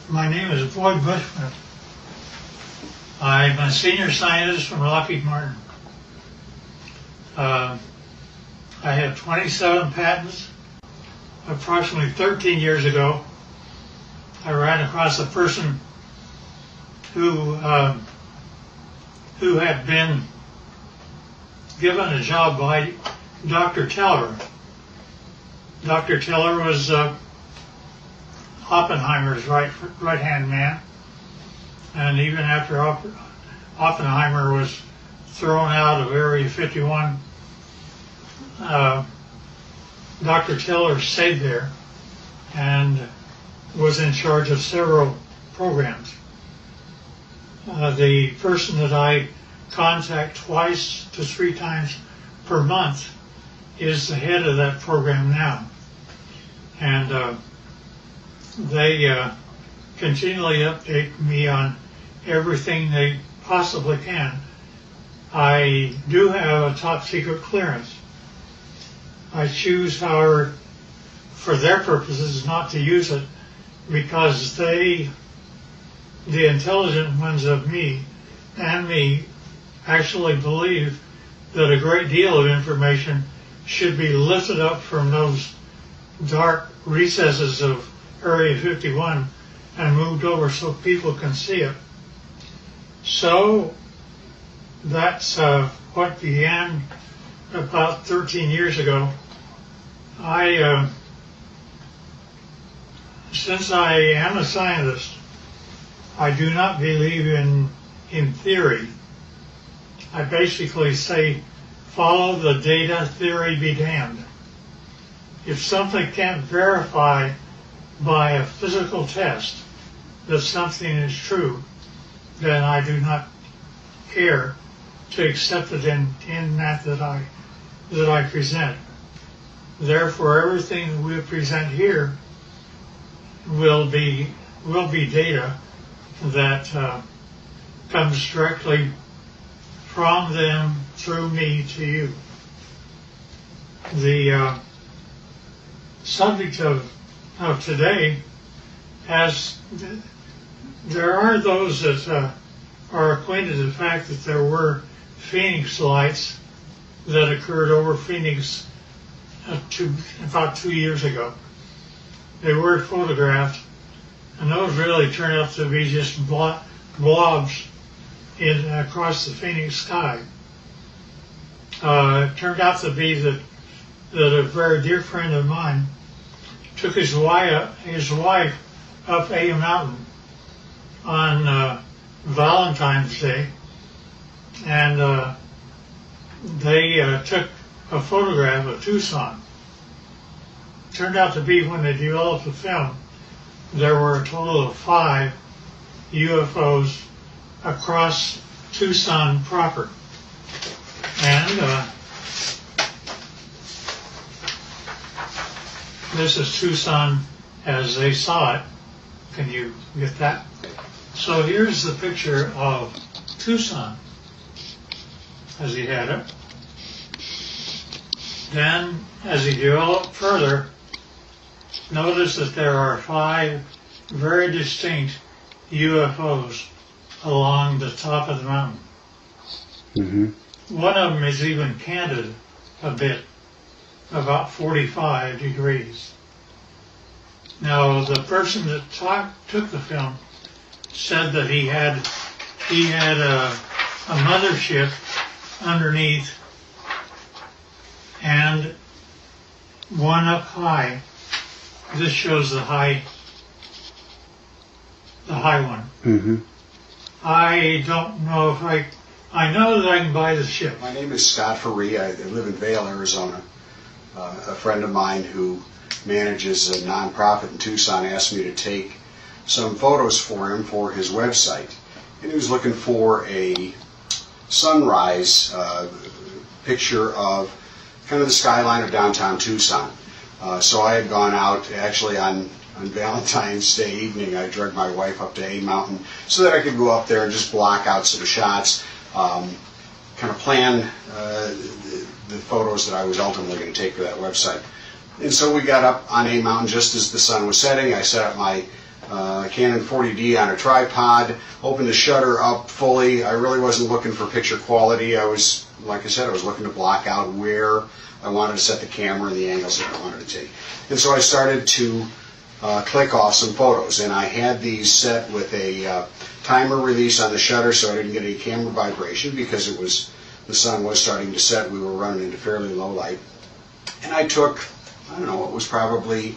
My name is Bushman. I'm a senior scientist from Lockheed Martin. I have 27 patents. Approximately 13 years ago, I ran across a person who had been given a job by Dr. Teller. Dr. Teller was Oppenheimer's right-hand man, and even after Oppenheimer was thrown out of Area 51, Dr. Teller stayed there and was in charge of several programs. The person that I contact twice to 3 times per month is the head of that program now. And they continually update me on everything they possibly can. I do have a top secret clearance. I choose, however, for their purposes, not to use it because the intelligent ones of me and me actually believe that a great deal of information should be lifted up from those dark recesses of Area 51 and moved over so people can see it. So that's what began about 13 years ago. Since I am a scientist, I do not believe in theory. I basically say, follow the data, theory be damned. If something can't verify by a physical test that something is true, then I do not care to accept it in that I present. Therefore, everything that we present here will be data that comes directly from them through me to you. The subject of today there are those that are acquainted with the fact that there were Phoenix lights that occurred over Phoenix about 2 years ago. They were photographed, and those really turned out to be just blobs across the Phoenix sky. It turned out to be that a very dear friend of mine took his wife up a mountain on Valentine's Day, and they took a photograph of Tucson. Turned out to be, when they developed the film, there were a total of 5 UFOs across Tucson proper. And this is Tucson as they saw it. Can you get that? So here's the picture of Tucson as he had it. Then, as he developed further, notice that there are 5 very distinct UFOs along the top of the mountain. Mm-hmm. One of them is even canted a bit, about 45 degrees. Now, the person that took the film said that he had a mothership underneath and one up high. This shows the high one. Mm-hmm. I don't know if I know that I can buy the ship. My name is Scott Faree. I live in Vail, Arizona. A friend of mine who manages a nonprofit in Tucson asked me to take some photos for him for his website. And he was looking for a sunrise picture of kind of the skyline of downtown Tucson. So I had gone out actually on Valentine's Day evening. I dragged my wife up to A Mountain so that I could go up there and just block out some shots, kind of plan the photos that I was ultimately going to take for that website. And so we got up on A Mountain just as the sun was setting. I set up my Canon 40D on a tripod, opened the shutter up fully. I really wasn't looking for picture quality. I was, like I said, I was looking to block out where I wanted to set the camera and the angles that I wanted to take. And so I started to click off some photos, and I had these set with a timer release on the shutter so I didn't get any camera vibration because the sun was starting to set. We were running into fairly low light. And I took, I don't know, it was probably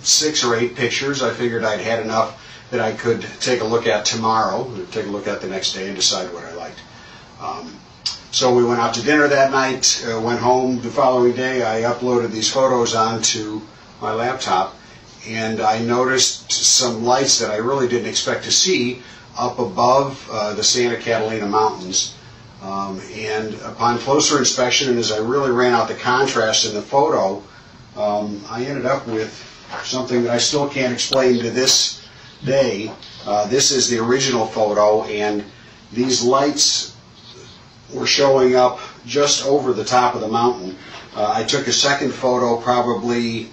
6 or 8 pictures. I figured I'd had enough that I could take a look at tomorrow, take a look at the next day and decide what I liked. So we went out to dinner that night, went home the following day. I uploaded these photos onto my laptop, and I noticed some lights that I really didn't expect to see up above the Santa Catalina Mountains. And upon closer inspection, and as I really ran out the contrast in the photo, I ended up with something that I still can't explain to this day. This is the original photo, and these lights were showing up just over the top of the mountain. I took a second photo probably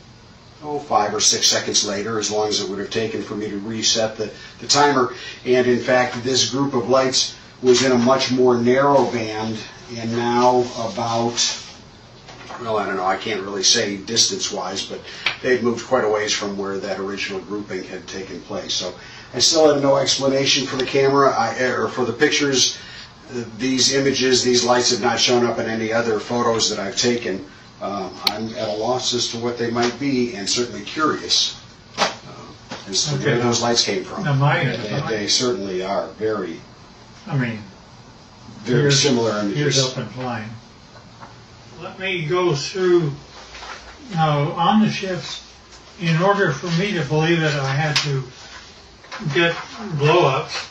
5 or 6 seconds later, as long as it would have taken for me to reset the timer. And in fact, this group of lights was in a much more narrow band, and now about, well, I don't know, I can't really say distance-wise, but they'd moved quite a ways from where that original grouping had taken place. So I still have no explanation for the camera, or for the pictures. These images, these lights have not shown up in any other photos that I've taken. I'm at a loss as to what they might be, and certainly curious as to where those lights came from. Now they certainly are very, very similar images. Here's up and flying. Let me go through now on the ships. In order for me to believe it, I had to get blow-ups,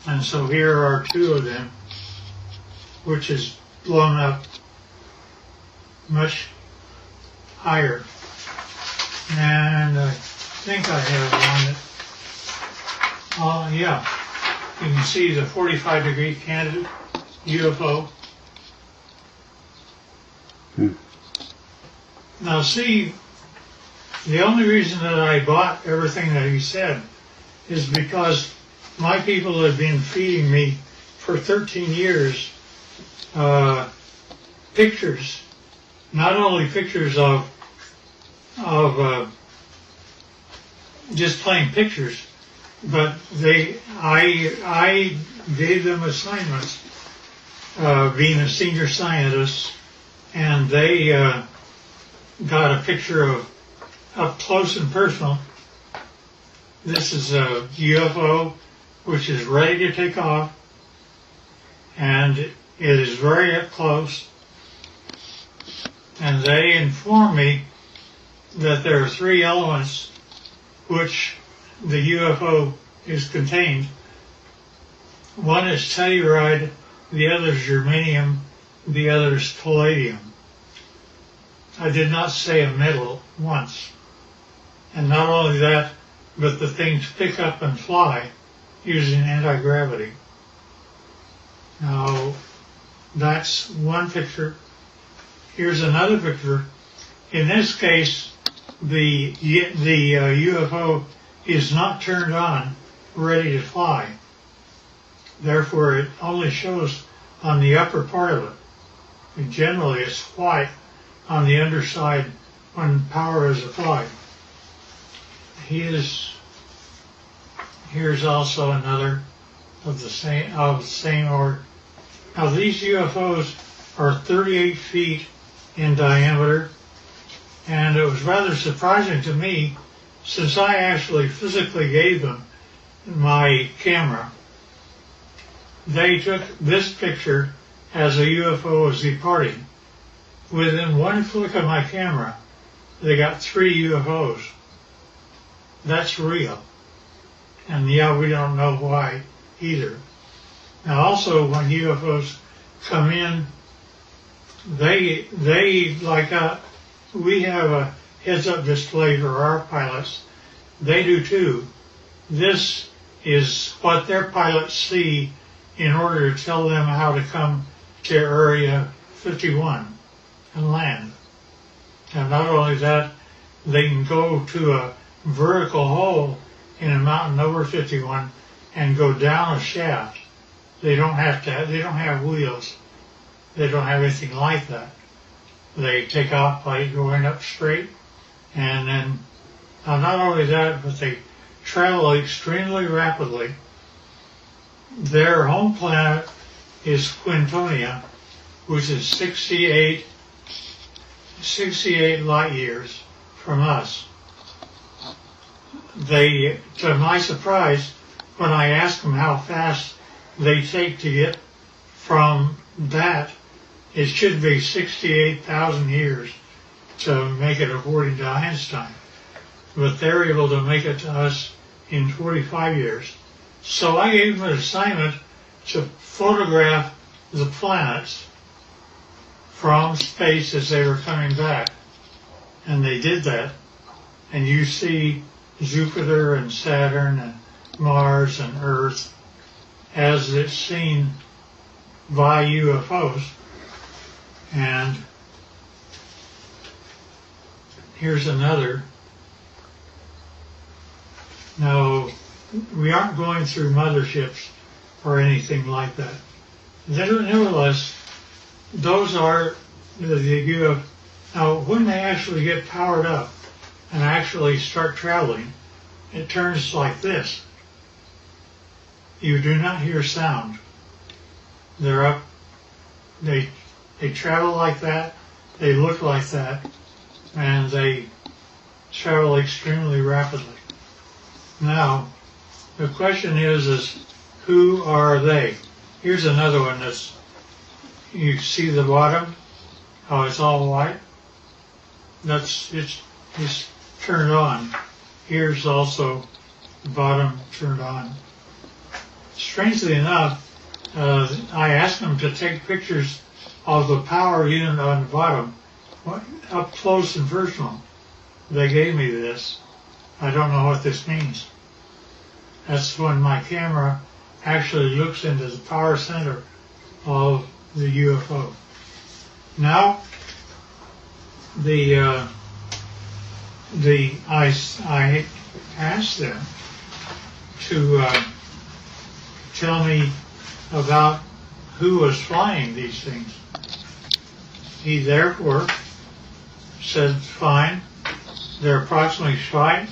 and so here are 2 of them, which is blown up much higher. And I think I have one that, yeah, you can see the 45-degree candid UFO. Now see, the only reason that I bought everything that he said is because my people have been feeding me for 13 years pictures, not only pictures of just plain pictures, but I gave them assignments, being a senior scientist, and they got a picture of up close and personal. This is a UFO which is ready to take off, and it is very up close. And they inform me that there are 3 elements which the UFO is contained. One is telluride, the other is germanium, the other is palladium. I did not say a metal once. And not only that, but the things pick up and fly using anti-gravity. Now, that's one picture. Here's another picture. In this case, the UFO is not turned on, ready to fly. Therefore, it only shows on the upper part of it. And generally, it's white on the underside when power is applied. Here's also another of the same order. Now, these UFOs are 38 feet in diameter, and it was rather surprising to me, since I actually physically gave them my camera. They took this picture as a UFO was departing. Within one flick of my camera, they got 3 UFOs. That's real. And yeah, we don't know why either. Now also, when UFOs come in, they like we have a heads-up display for our pilots. They do too. This is what their pilots see in order to tell them how to come to Area 51 and land. And not only that, they can go to a vertical hole in a mountain over 51 and go down a shaft. They don't have wheels. They don't have anything like that. They take off by going up straight, and then not only that, but they travel extremely rapidly. Their home planet is Quintonia, which is 68 light years from us. They, to my surprise, when I asked them how fast they take to get from that, it should be 68,000 years to make it according to Einstein. But they're able to make it to us in 45 years. So I gave them an assignment to photograph the planets from space as they were coming back. And they did that. And you see Jupiter and Saturn and Mars and Earth as it's seen by UFOs. And here's another. Now, we aren't going through motherships or anything like that. Nevertheless, those are the UFOs. Now, when they actually get powered up and actually start traveling, it turns like this. You do not hear sound. They're up. They travel like that. They look like that, and they travel extremely rapidly. Now, the question is who are they? Here's another one that's, you see the bottom, how it's all white? It's turned on. Here's also the bottom turned on. Strangely enough, I asked them to take pictures of the power unit on the bottom, up close and personal. They gave me this. I don't know what this means. That's when my camera actually looks into the power center of the UFO. Now, I asked them to tell me about who was flying these things. He therefore said, fine, they're approximately 5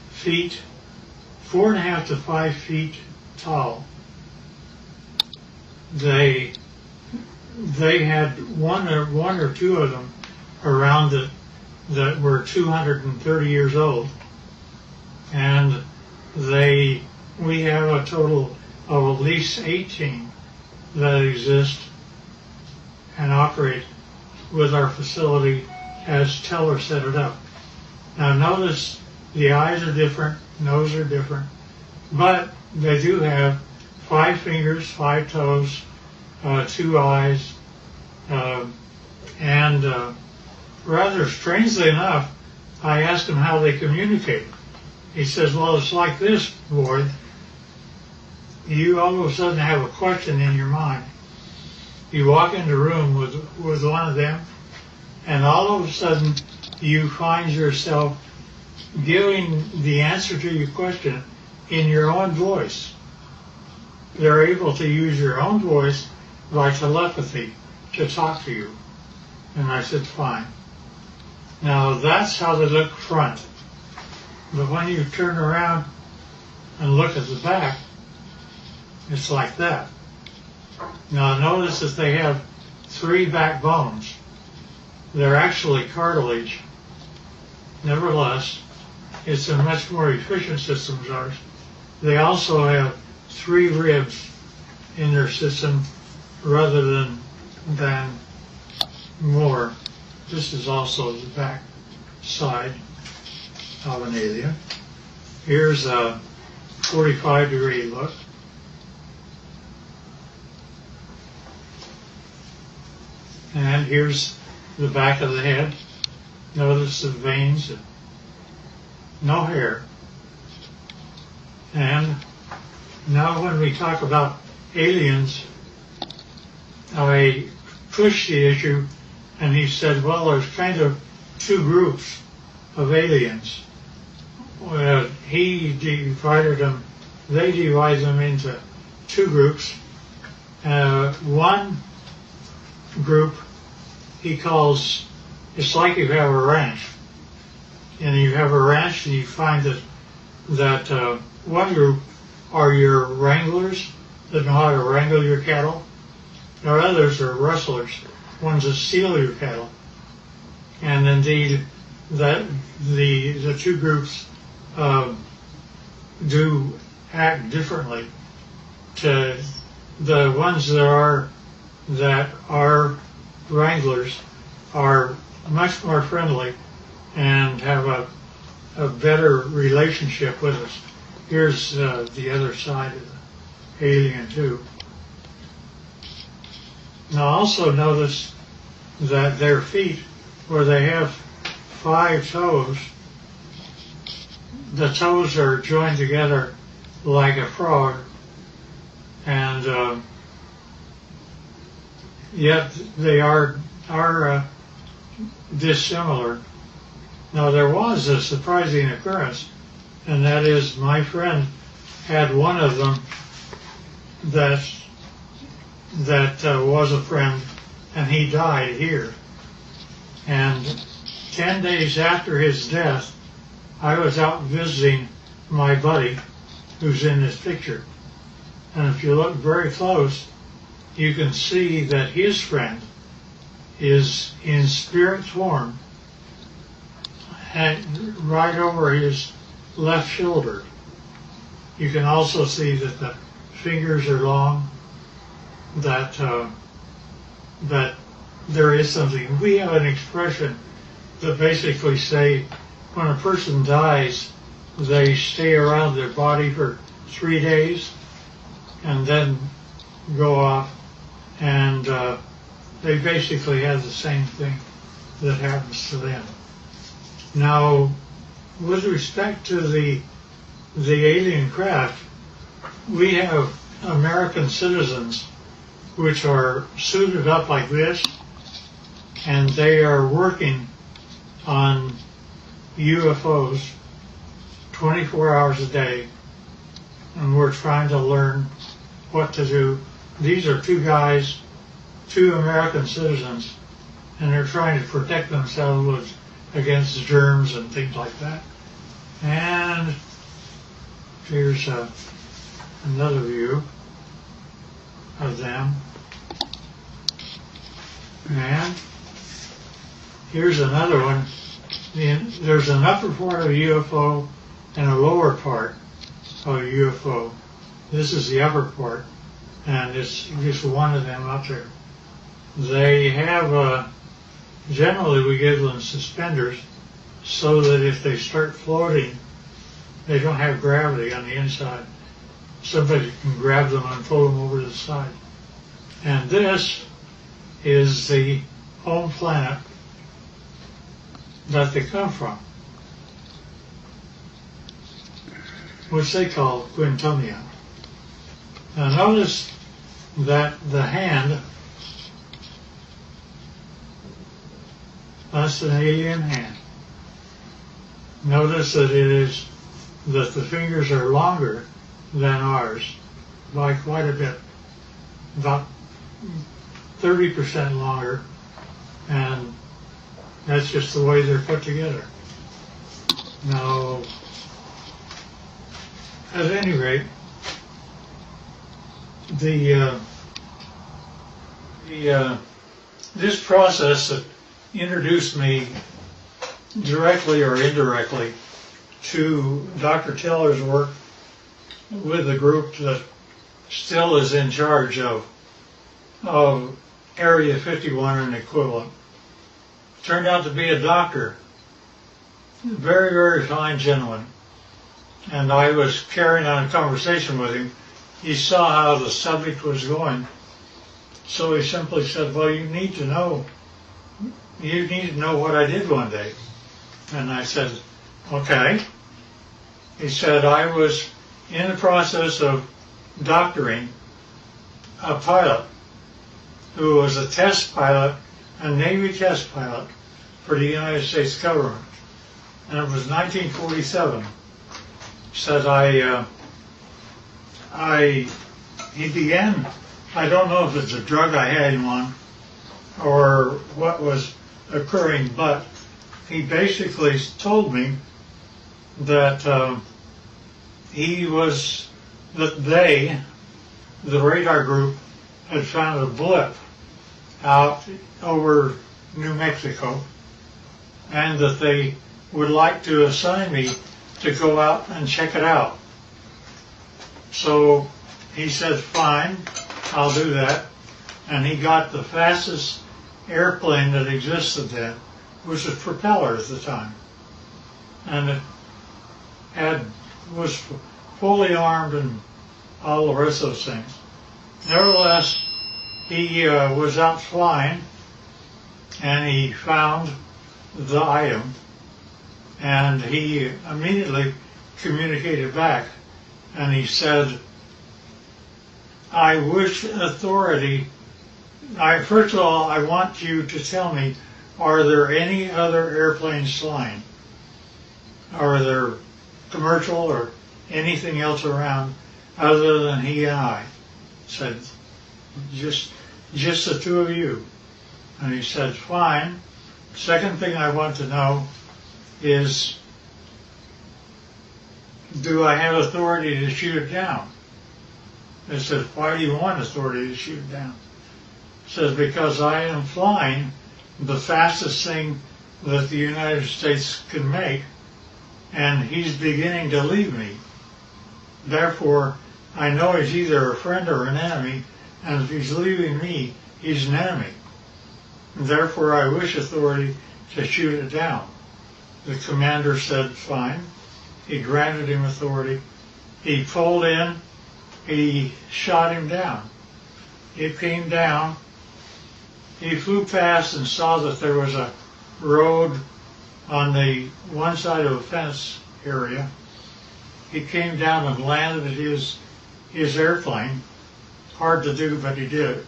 feet, 4.5 to 5 feet tall. They had one or two of them around it that were 230 years old, and we have a total of at least 18 that exist and operate with our facility as Teller set it up. Now notice the eyes are different, nose are different, but they do have 5 fingers, 5 toes, 2 eyes, and rather strangely enough, I asked him how they communicate. He says, well, it's like this, boy. You all of a sudden have a question in your mind. You walk into a room with one of them, and all of a sudden you find yourself giving the answer to your question in your own voice. They're able to use your own voice by telepathy to talk to you. And I said, fine. Now that's how they look front. But when you turn around and look at the back, it's like that. Now notice that they have 3 backbones. They're actually cartilage. Nevertheless, it's a much more efficient system as ours. They also have 3 ribs in their system rather than more. This is also the back side of an alien. Here's a 45-degree look. And here's the back of the head. Notice the veins, no hair. And now when we talk about aliens, I pushed the issue, and he said, well, there's kind of 2 groups of aliens. he divided them, they divide them into two groups. One group he calls, it's like you have a ranch. And you have a ranch and you find that one group are your wranglers that know how to wrangle your cattle. There are others are rustlers, ones that steal your cattle. And indeed, that the two groups do act differently. To the ones that are wranglers are much more friendly and have a better relationship with us. Here's the other side of the alien too. Now also notice that their feet, where they have 5 toes, the toes are joined together like a frog, and yet they are dissimilar. Now there was a surprising occurrence, and that is my friend had one of them that was a friend, and he died here. And 10 days after his death, I was out visiting my buddy who's in this picture. And if you look very close, you can see that his friend is in spirit form right over his left shoulder. You can also see that the fingers are long, that there is something. We have an expression that basically say when a person dies, they stay around their body for 3 days and then go off, and they basically have the same thing that happens to them. Now, with respect to the alien craft, we have American citizens which are suited up like this, and they are working on UFOs 24 hours a day, and we're trying to learn what to do. These are 2 guys, 2 American citizens, and they're trying to protect themselves against germs and things like that. And here's another view of them. And here's another one. There's an upper part of a UFO and a lower part of a UFO. This is the upper part, and it's just one of them up there. They have, generally we give them suspenders so that if they start floating, they don't have gravity on the inside. Somebody can grab them and pull them over to the side. And this is the home planet that they come from, which they call Quintonia. Now notice that the hand, that's an alien hand. Notice that that the fingers are longer than ours by quite a bit, about 30% longer, and that's just the way they're put together. Now, at any rate, this process that introduced me directly or indirectly to Dr. Teller's work with the group that still is in charge of Area 51 and equivalent, turned out to be a doctor, very, very fine gentleman. And I was carrying on a conversation with him. He saw how the subject was going, so he simply said, well, you need to know what I did one day. And I said, okay. He said, I was in the process of doctoring a pilot who was a test pilot, a Navy test pilot for the United States government. And it was 1947. said he began, I don't know if it's a drug I had him on or what was occurring, but he basically told me that the radar group, had found a blip out over New Mexico, and that they would like to assign me to go out and check it out. So he said, fine, I'll do that. And he got the fastest airplane that existed then, which was propeller at the time. And it was fully armed and all the rest of those things. Nevertheless, he was out flying, and he found the item, and he immediately communicated back, and he said, I wish authority, first of all, I want you to tell me, are there any other airplanes flying? Are there commercial or anything else around other than he and I? Said, just the two of you. And he said, fine. Second thing I want to know is, do I have authority to shoot it down? I said, why do you want authority to shoot it down? He says, because I am flying the fastest thing that the United States can make, and he's beginning to leave me. Therefore, I know he's either a friend or an enemy, and if he's leaving me, he's an enemy. Therefore, I wish authority to shoot it down. The commander said, fine. He granted him authority. He pulled in. He shot him down. He came down. He flew past and saw that there was a road on the one side of a fence area. He came down and landed his airplane. Hard to do, but he did.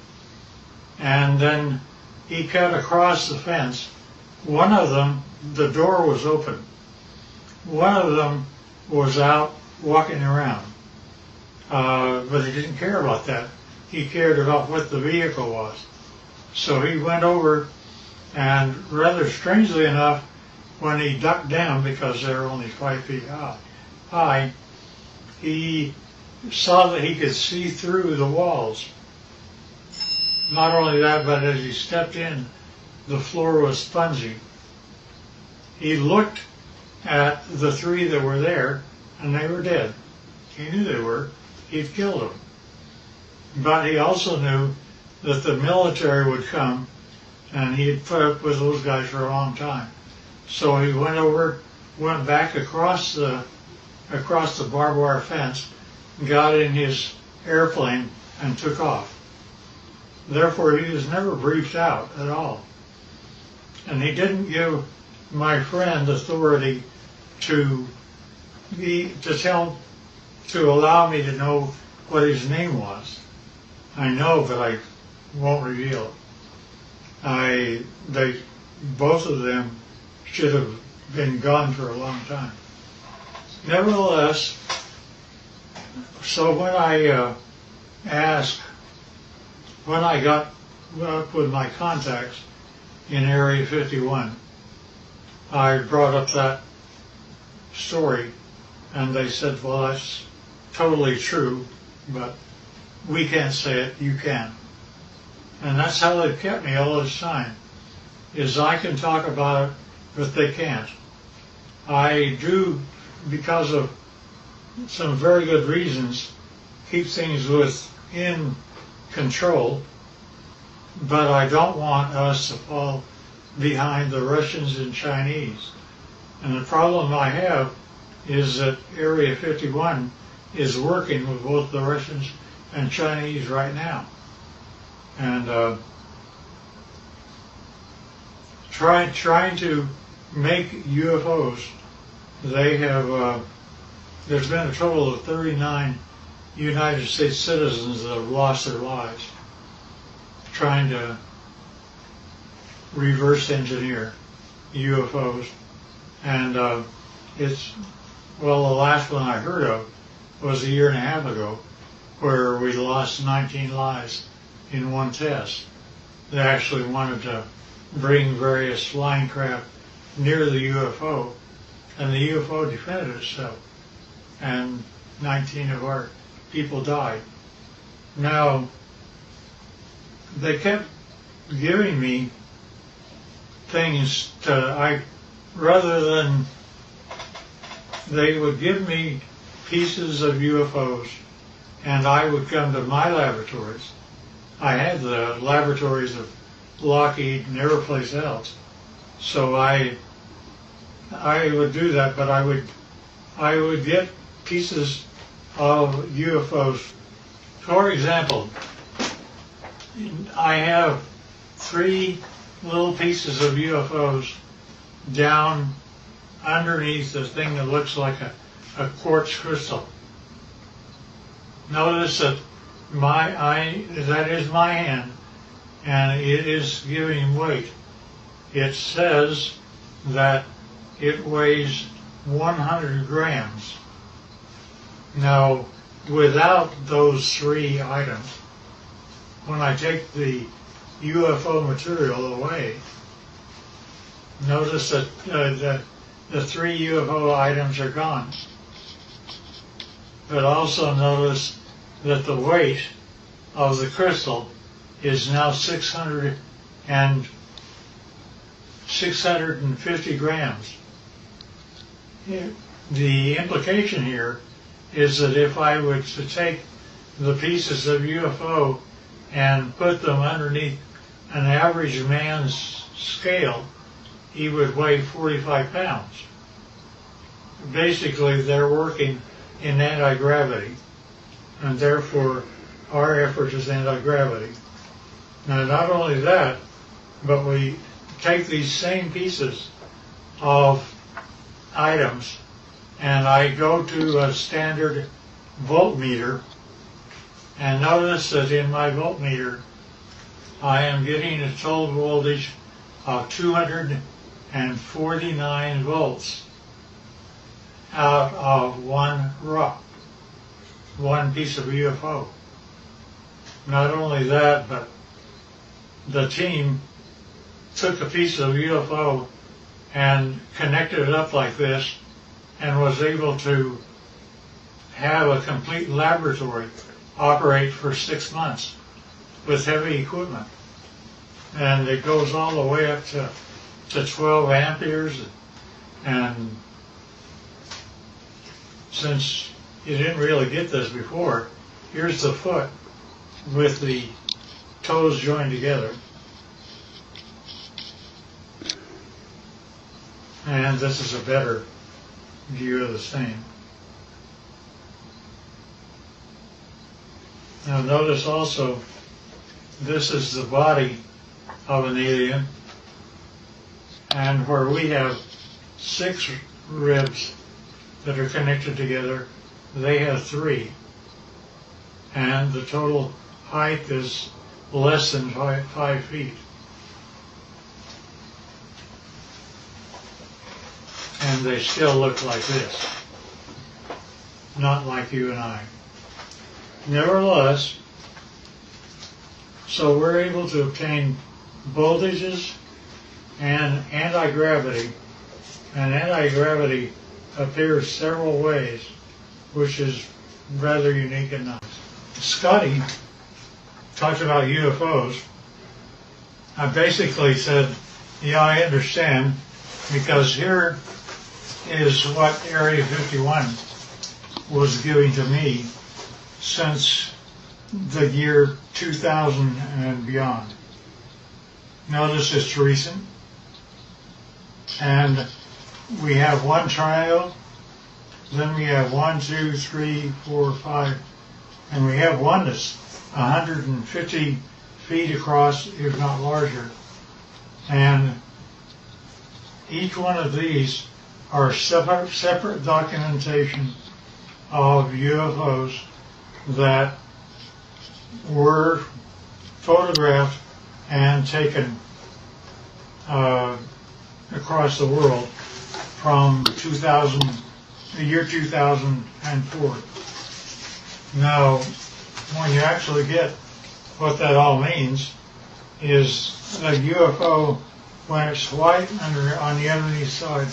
And then he cut across the fence. One of them, the door was open. One of them was out walking around. But he didn't care about that. He cared about what the vehicle was. So he went over, and rather strangely enough, when he ducked down, because they're only 5 feet high, he saw that he could see through the walls. Not only that, but as he stepped in, the floor was spongy. He looked at the three that were there, and they were dead. He knew they were. He'd killed them. But he also knew that the military would come, and he had put up with those guys for a long time. So he went back across the barbed wire fence, got in his airplane, and took off. Therefore, he was never briefed out at all. And he didn't give my friend authority to allow me to know what his name was. I know, but I won't reveal it. Both of them should have been gone for a long time. Nevertheless, so when I got up with my contacts in Area 51, I brought up that story, and they said, well, that's totally true, but we can't say it, you can. And that's how they've kept me all this time, is I can talk about it, but they can't. I do, because of some very good reasons, keep things within control, but I don't want us to fall behind the Russians and Chinese. And the problem I have is that Area 51 is working with both the Russians and Chinese right now. And trying to make UFOs, they have, there's been a total of 39 United States citizens that have lost their lives trying to reverse engineer UFOs. And Well, the last one I heard of was a year and a half ago, where we lost 19 lives in one test. They actually wanted to bring various flying craft near the UFO, and the UFO defended itself, and 19 of our people died. Now, they kept giving me things rather than, they would give me pieces of UFOs, and I would come to my laboratories. I had the laboratories of Lockheed and every place else, so I would do that, but I would get pieces of UFOs. For example, I have 3 little pieces of UFOs down underneath the thing that looks like a quartz crystal. Notice that that is my hand, and it is giving weight. It says that it weighs 100 grams. Now, without those 3 items, when I take the UFO material away, notice that the 3 UFO items are gone. But also notice that the weight of the crystal is now 650 grams. The implication here is that if I were to take the pieces of UFO and put them underneath an average man's scale, he would weigh 45 pounds. Basically, they're working in anti-gravity, and therefore our effort is anti-gravity. Now, not only that, but we take these same pieces of items, and I go to a standard voltmeter, and notice that in my voltmeter I am getting a total voltage of 249 volts out of one piece of UFO. Not only that, but the team took a piece of UFO and connected it up like this and was able to have a complete laboratory operate for 6 months with heavy equipment. And it goes all the way up to 12 amperes. And since you didn't really get this before, here's the foot with the toes joined together. And this is a better view of the same. Now notice also, this is the body of an alien, and where we have 6 ribs that are connected together, they have 3. And the total height is less than 5 feet. And they still look like this, not like you and I. Nevertheless, so we're able to obtain voltages and anti-gravity, and anti-gravity appears several ways, which is rather unique and nice. Scotty talked about UFOs. I basically said, yeah, I understand, because here is what Area 51 was giving to me since the year 2000 and beyond. Notice it's recent, and we have one triangle, then we have 1, 2, 3, 4, 5, and we have one that's 150 feet across, if not larger. And each one of these are separate documentation of UFOs that were photographed and taken across the world from 2000 the year 2004. Now, when you actually get what that all means, is a UFO, when it's white on the underneath side,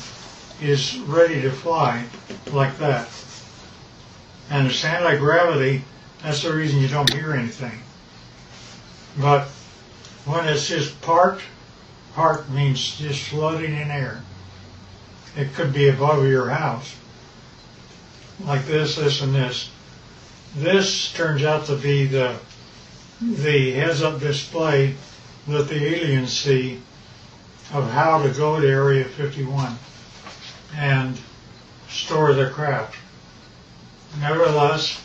is ready to fly like that. And it's anti-gravity, that's the reason you don't hear anything. But when it's just parked means just floating in air. It could be above your house, like this, and this. This turns out to be the heads-up display that the aliens see of how to go to Area 51 and store their craft. Nevertheless,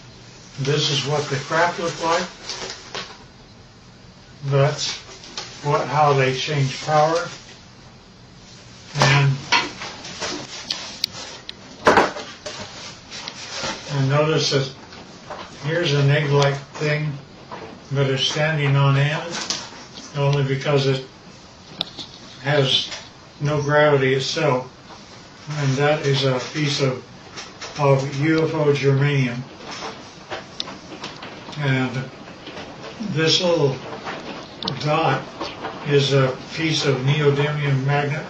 this is what the craft look like. That's how they change power. And notice that here's an egg-like thing, but it's standing on end only because it has no gravity itself. And that is a piece of UFO germanium. And this little dot is a piece of neodymium magnet,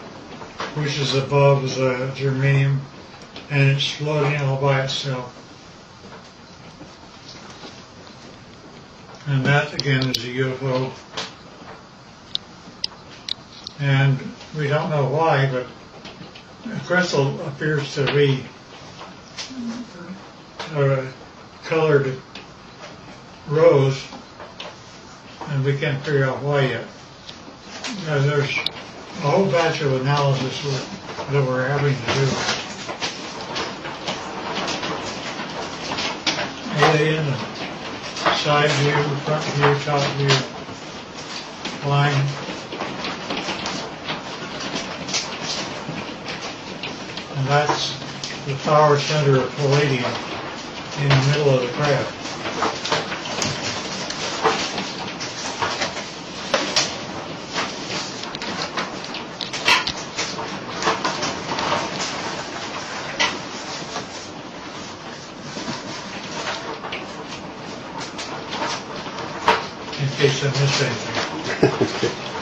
which is above the germanium, and it's floating all by itself. And that again is a UFO. And we don't know why, but the crystal appears to be colored rose, and we can't figure out why yet. There's a whole batch of analysis that we're having to do. Alien, side view, front view, top view, line. And that's the power center of palladium in the middle of the craft. In case I missed anything.